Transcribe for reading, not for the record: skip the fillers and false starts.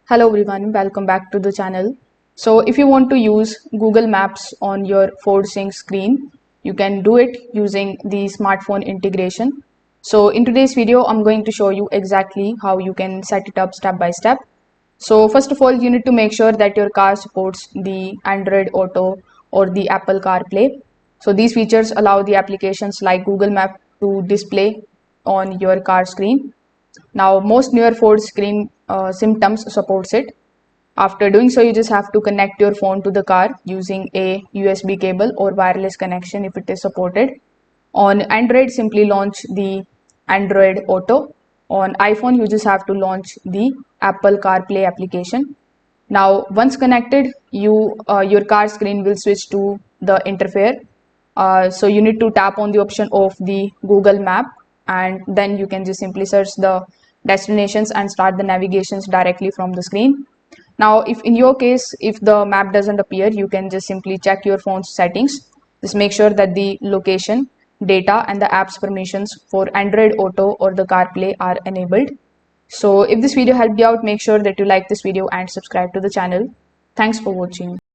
Hello everyone, welcome back to the channel. So if you want to use Google Maps on your Ford Sync screen, you can do it using the smartphone integration. So in today's video, I'm going to show you exactly how you can set it up step by step. So first of all, you need to make sure that your car supports the Android Auto or the Apple CarPlay. So these features allow the applications like Google Map to display on your car screen. Now, most newer Ford screen symptoms supports it. After doing so, you just have to connect your phone to the car using a USB cable or wireless connection if it is supported. On Android, simply launch the Android Auto. On iPhone, you just have to launch the Apple CarPlay application. Now, once connected, your car screen will switch to the interface. So you need to tap on the option of the Google Map, and then you can just simply search the destinations and start the navigations directly from the screen. Now, if in your case, if the map doesn't appear, you can just simply check your phone's settings. Just make sure that the location, data, and the app's permissions for Android Auto or the CarPlay are enabled. So if this video helped you out, make sure that you like this video and subscribe to the channel. Thanks for watching.